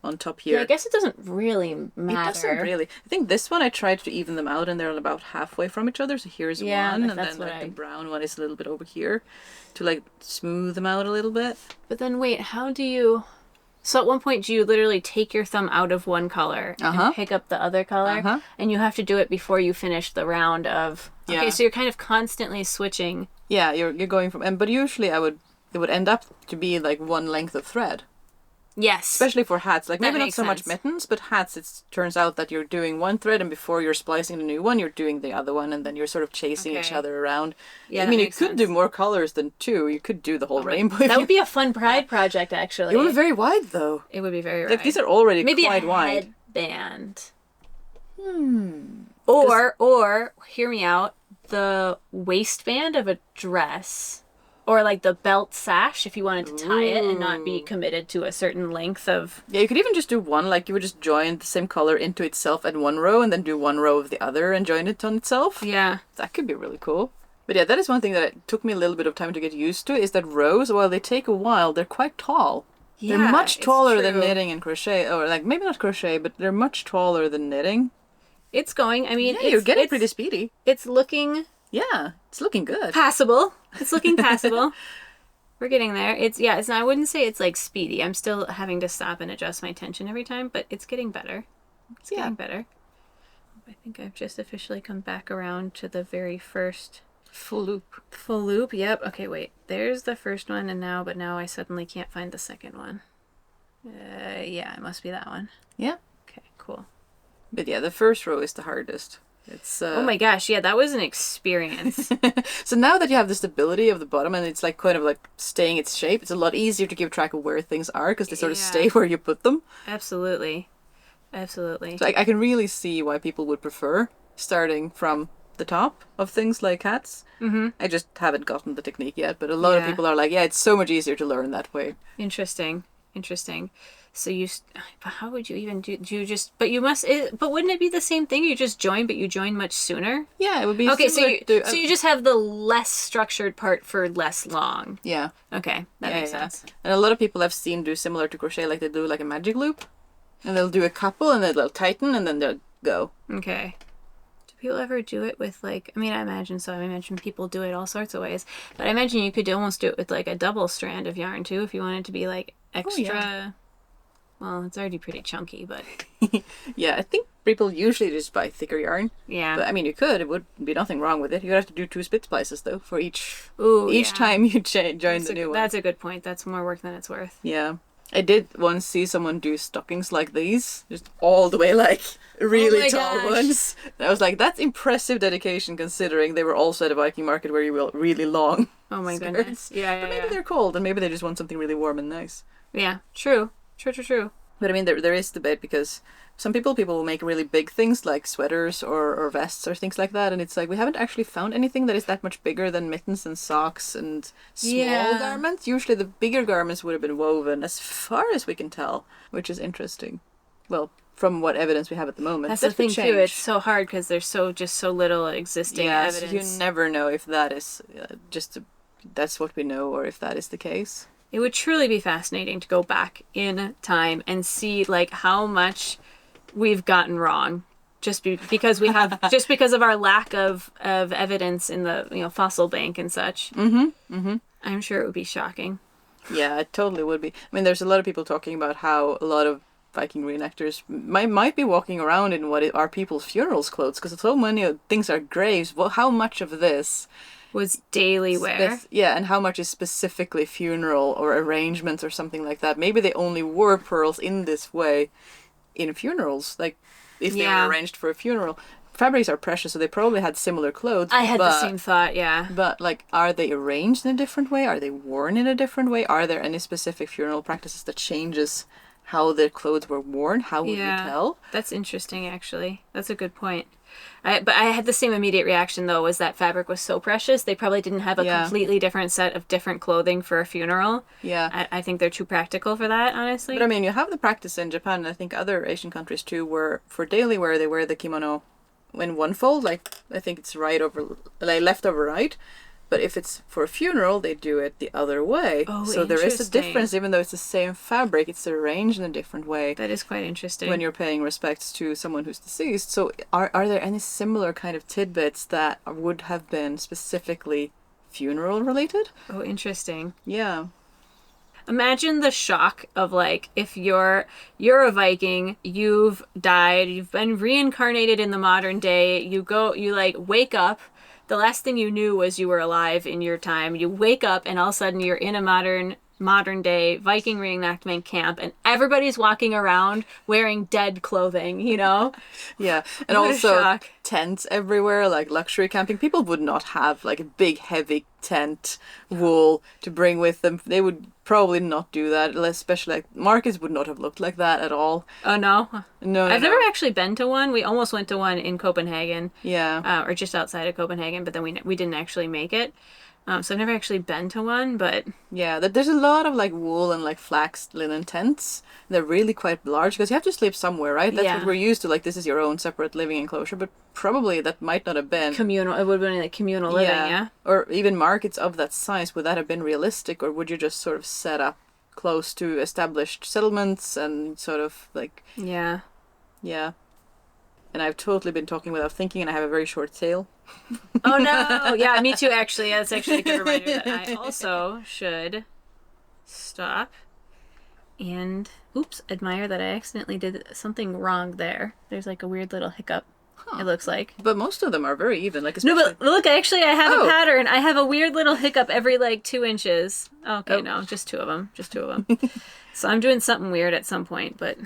[SPEAKER 2] on top here.
[SPEAKER 1] Yeah, I guess it doesn't really matter.
[SPEAKER 2] It doesn't really. I think this one I tried to even them out and they're about halfway from each other. So here's one, and then like the brown one is a little bit over here to like smooth them out a little bit.
[SPEAKER 1] But then wait, how do you... So at one point, do you literally take your thumb out of one color and pick up the other color? And you have to do it before you finish the round of... Okay, so you're kind of constantly switching.
[SPEAKER 2] Yeah, you're going from... But usually it would end up to be like one length of thread.
[SPEAKER 1] Yes.
[SPEAKER 2] Especially for hats. Like maybe not so much mittens, but hats, it turns out that you're doing one thread and before you're splicing the new one, you're doing the other one and then you're sort of chasing each other around. Yeah, I mean, you could do more colors than 2. You could do the whole rainbow.
[SPEAKER 1] That would be a fun pride project, actually.
[SPEAKER 2] It would be very wide, though.
[SPEAKER 1] It would be very wide.
[SPEAKER 2] Like, these are already
[SPEAKER 1] maybe
[SPEAKER 2] quite
[SPEAKER 1] a
[SPEAKER 2] wide.
[SPEAKER 1] Headband. Or, hear me out, the waistband of a dress. Or like the belt sash if you wanted to tie it and not be committed to a certain length of...
[SPEAKER 2] Yeah, you could even just do one, like you would just join the same color into itself in one row and then do one row of the other and join it on itself.
[SPEAKER 1] Yeah.
[SPEAKER 2] That could be really cool. But yeah, that is one thing that it took me a little bit of time to get used to, is that rows, while they take a while, they're quite tall.
[SPEAKER 1] Yeah,
[SPEAKER 2] they're much taller
[SPEAKER 1] it's
[SPEAKER 2] than
[SPEAKER 1] true.
[SPEAKER 2] knitting and crochet, or like maybe not crochet, but they're much taller than knitting.
[SPEAKER 1] It's going. I mean,
[SPEAKER 2] Yeah, you're getting pretty speedy.
[SPEAKER 1] It's looking
[SPEAKER 2] Yeah, it's looking good.
[SPEAKER 1] passable. It's looking passable. We're getting there. It's not, I wouldn't say it's like speedy. I'm still having to stop and adjust my tension every time, but it's getting better. It's getting better. I think I've just officially come back around to the very first
[SPEAKER 2] Full loop.
[SPEAKER 1] full loop. Yep. Okay, wait. There's the first one, and now I suddenly can't find the second one. Yeah, it must be that one.
[SPEAKER 2] Yeah.
[SPEAKER 1] Okay, cool.
[SPEAKER 2] But yeah, the first row is the hardest. It's
[SPEAKER 1] Oh my gosh, yeah, that was an experience.
[SPEAKER 2] So now that you have the stability of the bottom and it's like kind of like staying its shape, it's a lot easier to keep track of where things are because they sort of stay where you put them.
[SPEAKER 1] Absolutely. Absolutely.
[SPEAKER 2] So I can really see why people would prefer starting from the top of things like hats.
[SPEAKER 1] Mm-hmm.
[SPEAKER 2] I just haven't gotten the technique yet, but a lot of people are like, yeah, it's so much easier to learn that way.
[SPEAKER 1] Interesting. So how would you even do you just, but you must, but wouldn't it be the same thing? You just join, but you join much sooner?
[SPEAKER 2] Yeah, it would be
[SPEAKER 1] okay, so
[SPEAKER 2] similar
[SPEAKER 1] you just have the less structured part for less long.
[SPEAKER 2] Yeah.
[SPEAKER 1] Okay, that makes sense.
[SPEAKER 2] And a lot of people I've seen do similar to crochet, like they do like a magic loop. And they'll do a couple and then they'll tighten and then they'll go.
[SPEAKER 1] Okay. Do people ever do it with like, I mean, I imagine so. I imagine people do it all sorts of ways. But I imagine you could almost do it with like a double strand of yarn too if you wanted to be like extra.
[SPEAKER 2] Oh, yeah.
[SPEAKER 1] Well, it's already pretty chunky, but
[SPEAKER 2] Yeah, I think people usually just buy thicker yarn.
[SPEAKER 1] yeah.
[SPEAKER 2] But I mean, you could. It would be nothing wrong with it. You'd have to do 2 split splices though for each time you join the new one.
[SPEAKER 1] That's a good point. That's more work than it's worth.
[SPEAKER 2] Yeah. I did once see someone do stockings like these, just all the way like really tall ones. And I was like, that's impressive dedication considering they were also at a Viking market where you will really long
[SPEAKER 1] Oh my
[SPEAKER 2] skirts.
[SPEAKER 1] goodness. Yeah,
[SPEAKER 2] But maybe they're cold and maybe they just want something really warm and nice.
[SPEAKER 1] Yeah, true.
[SPEAKER 2] But I mean, there is debate because some people will make really big things like sweaters or vests or things like that, and it's like we haven't actually found anything that is that much bigger than mittens and socks and small garments. Usually the bigger garments would have been woven as far as we can tell, which is interesting. Well, from what evidence we have at the moment.
[SPEAKER 1] That's the thing too. It's so hard because there's so little existing evidence.
[SPEAKER 2] You never know if that is that's what we know or if that is the case.
[SPEAKER 1] It would truly be fascinating to go back in time and see like how much we've gotten wrong because we have just because of our lack of evidence in the fossil bank and such. I'm sure it would be shocking.
[SPEAKER 2] Yeah, it totally would be. I mean, there's a lot of people talking about how a lot of Viking reenactors might be walking around in what are people's funerals clothes because so many things are graves. Well, how much of this
[SPEAKER 1] was daily wear?
[SPEAKER 2] Yeah, and how much is specifically funeral or arrangements or something like that? Maybe they only wore pearls in this way in funerals, like if they were arranged for a funeral. Fabrics are precious, so they probably had similar clothes.
[SPEAKER 1] I had the same thought, yeah.
[SPEAKER 2] But like, are they arranged in a different way? Are they worn in a different way? Are there any specific funeral practices that changes how their clothes were worn? How would you tell?
[SPEAKER 1] That's interesting, actually. That's a good point. But I had the same immediate reaction, though, was that fabric was so precious. They probably didn't have a completely different set of different clothing for a funeral.
[SPEAKER 2] Yeah.
[SPEAKER 1] I think they're too practical for that, honestly.
[SPEAKER 2] But I mean, you have the practice in Japan, and I think other Asian countries too, where for daily wear, they wear the kimono in one fold. Like, I think it's left over right. But if it's for a funeral, they do it the other way.
[SPEAKER 1] Oh,
[SPEAKER 2] so there is a difference, even though it's the same fabric, it's arranged in a different way.
[SPEAKER 1] That is quite interesting.
[SPEAKER 2] When you're paying respects to someone who's deceased. So are there any similar kind of tidbits that would have been specifically funeral related?
[SPEAKER 1] Oh, interesting.
[SPEAKER 2] Yeah.
[SPEAKER 1] Imagine the shock of like if you're a Viking, you've died, you've been reincarnated in the modern day, you like wake up. The last thing you knew was you were alive in your time. You wake up and all of a sudden you're in a modern day Viking reenactment camp and everybody's walking around wearing dead clothing,
[SPEAKER 2] Yeah. And
[SPEAKER 1] what
[SPEAKER 2] also tents everywhere, like luxury camping. People would not have like a big heavy tent wool to bring with them. They would probably not do that, especially like markets would not have looked like that at all.
[SPEAKER 1] Oh no?
[SPEAKER 2] No.
[SPEAKER 1] I've never actually been to one. We almost went to one in Copenhagen.
[SPEAKER 2] Yeah.
[SPEAKER 1] Or just outside of Copenhagen, but then we didn't actually make it. So I've never actually been to one, but
[SPEAKER 2] Yeah, there's a lot of like wool and like flax linen tents. They're really quite large because you have to sleep somewhere, right? That's
[SPEAKER 1] Yeah.
[SPEAKER 2] what we're used to. Like this is your own separate living enclosure, but probably that might not have been
[SPEAKER 1] communal. It would have been like communal living, yeah.
[SPEAKER 2] Or even markets of that size. Would that have been realistic, or would you just sort of set up close to established settlements and sort of like
[SPEAKER 1] Yeah.
[SPEAKER 2] yeah. And I've totally been talking without thinking, and I have a very short tail.
[SPEAKER 1] Oh no! Yeah, me too. Actually, that's actually a good reminder that I also should stop and admire that I accidentally did something wrong there. There's like a weird little hiccup. It looks like.
[SPEAKER 2] But most of them are very even. Like
[SPEAKER 1] No,
[SPEAKER 2] especially...
[SPEAKER 1] but look, actually, I have a pattern. I have a weird little hiccup every like 2 inches. Okay, no, just two of them. Just two of them. So I'm doing something weird at some point, but.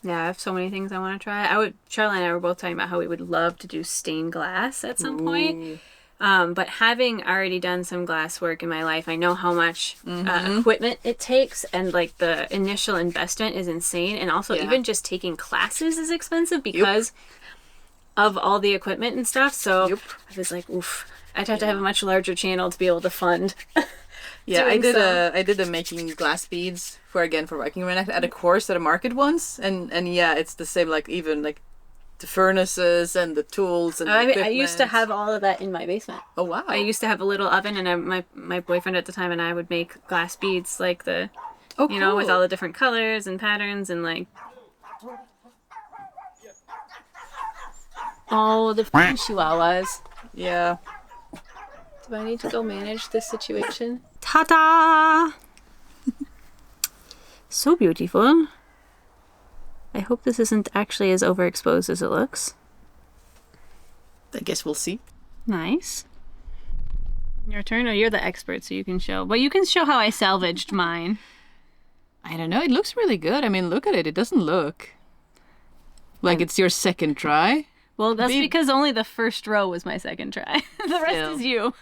[SPEAKER 1] Yeah, I have so many things I want to try. Charlie and I were both talking about how we would love to do stained glass at some point. But having already done some glass work in my life, I know how much equipment it takes, and like the initial investment is insane. And also even just taking classes is expensive because of all the equipment and stuff. So I was like, oof, I'd have to have a much larger channel to be able to fund.
[SPEAKER 2] Yeah, I did a making glass beads for Viking Reenact at a course at a market once, and yeah, it's the same, like even like the furnaces and the tools and
[SPEAKER 1] I used to have all of that in my basement.
[SPEAKER 2] Oh wow.
[SPEAKER 1] I used to have a little oven, and my boyfriend at the time and I would make glass beads, like the you know, with all the different colors and patterns and like the chihuahuas.
[SPEAKER 2] Yeah.
[SPEAKER 1] Do I need to go manage this situation? Ta-da! So beautiful. I hope this isn't actually as overexposed as it looks.
[SPEAKER 2] I guess we'll see.
[SPEAKER 1] Nice. Your turn, or you're the expert, so you can show. Well, you can show how I salvaged mine.
[SPEAKER 2] I don't know. It looks really good. I mean, look at it. It doesn't look like it's your second try.
[SPEAKER 1] Well, that's because only the first row was my second try. The rest is you.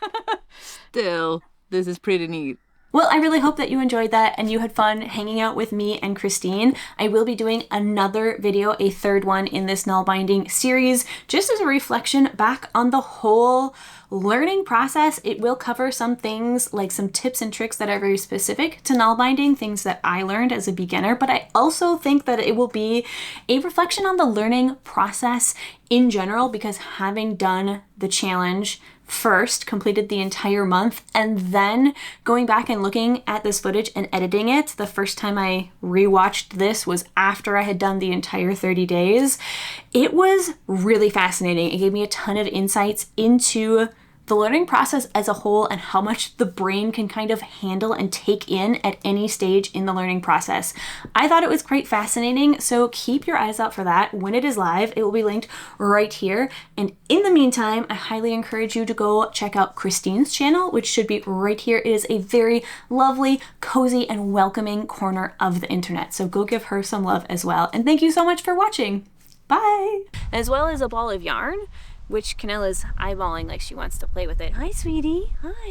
[SPEAKER 2] Still, this is pretty neat.
[SPEAKER 1] Well, I really hope that you enjoyed that and you had fun hanging out with me and Christine. I will be doing another video, a third one in this Nalbinding series, just as a reflection back on the whole learning process. It will cover some things, like some tips and tricks that are very specific to Nalbinding, things that I learned as a beginner, but I also think that it will be a reflection on the learning process in general, because having done the challenge first, completed the entire month, and then going back and looking at this footage and editing it, the first time I rewatched this was after I had done the entire 30 days. It was really fascinating. It gave me a ton of insights into the learning process as a whole and how much the brain can kind of handle and take in at any stage in the learning process. I thought it was quite fascinating, so keep your eyes out for that. When it is live, it will be linked right here. And in the meantime, I highly encourage you to go check out Christine's channel, which should be right here. It is a very lovely, cozy, and welcoming corner of the internet. So go give her some love as well. And thank you so much for watching. Bye! As well as a ball of yarn, which Canella's eyeballing like she wants to play with it. Hi, sweetie. Hi.